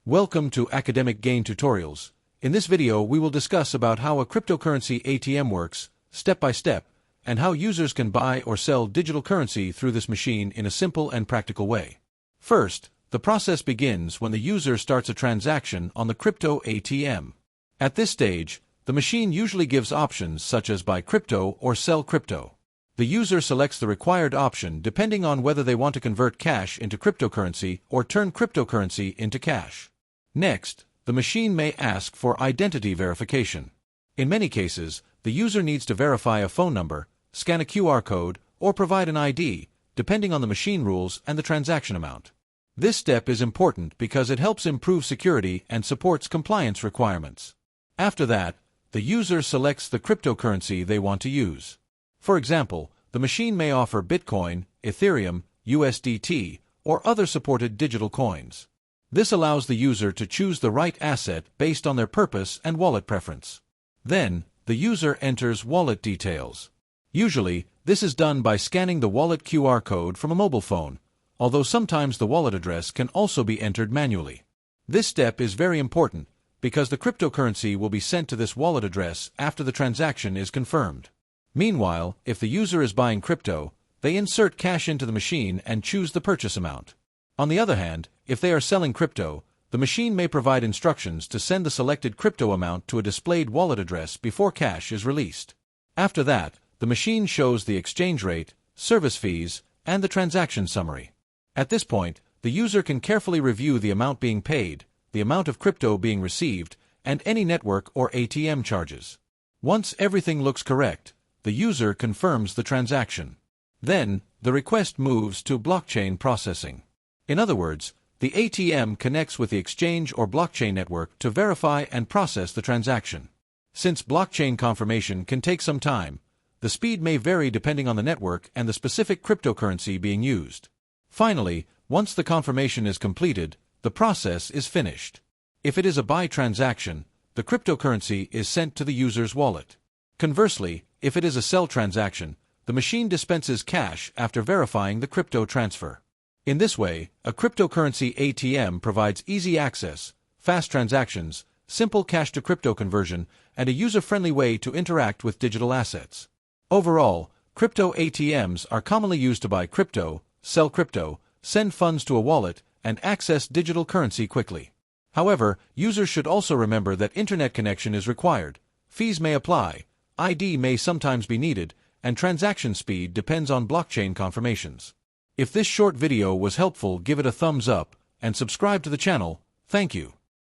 Welcome to Academic Gain Tutorials. In this video, we will discuss about how a cryptocurrency ATM works, step by step, and how users can buy or sell digital currency through this machine in a simple and practical way. First, the process begins when the user starts a transaction on the Crypto ATM. At this stage, the machine usually gives options such as buy crypto or sell crypto. The user selects the required option depending on whether they want to convert cash into cryptocurrency or turn cryptocurrency into cash. Next, the machine may ask for identity verification. In many cases, the user needs to verify a phone number, scan a QR code, or provide an ID, depending on the machine rules and the transaction amount. This step is important because it helps improve security and supports compliance requirements. After that, the user selects the cryptocurrency they want to use. For example, the machine may offer Bitcoin, Ethereum, USDT, or other supported digital coins. This allows the user to choose the right asset based on their purpose and wallet preference. Then, the user enters wallet details. Usually, this is done by scanning the wallet QR code from a mobile phone, although sometimes the wallet address can also be entered manually. This step is very important because the cryptocurrency will be sent to this wallet address after the transaction is confirmed. Meanwhile, if the user is buying crypto, they insert cash into the machine and choose the purchase amount. On the other hand, if they are selling crypto, the machine may provide instructions to send the selected crypto amount to a displayed wallet address before cash is released. After that, the machine shows the exchange rate, service fees, and the transaction summary. At this point, the user can carefully review the amount being paid, the amount of crypto being received, and any network or ATM charges. Once everything looks correct, the user confirms the transaction. Then, the request moves to blockchain processing. In other words, the ATM connects with the exchange or blockchain network to verify and process the transaction. Since blockchain confirmation can take some time, the speed may vary depending on the network and the specific cryptocurrency being used. Finally, once the confirmation is completed, the process is finished. If it is a buy transaction, the cryptocurrency is sent to the user's wallet. Conversely, if it is a sell transaction, the machine dispenses cash after verifying the crypto transfer. In this way, a cryptocurrency ATM provides easy access, fast transactions, simple cash-to-crypto conversion, and a user-friendly way to interact with digital assets. Overall, crypto ATMs are commonly used to buy crypto, sell crypto, send funds to a wallet, and access digital currency quickly. However, users should also remember that internet connection is required, fees may apply, ID may sometimes be needed, and transaction speed depends on blockchain confirmations. If this short video was helpful, give it a thumbs up and subscribe to the channel. Thank you.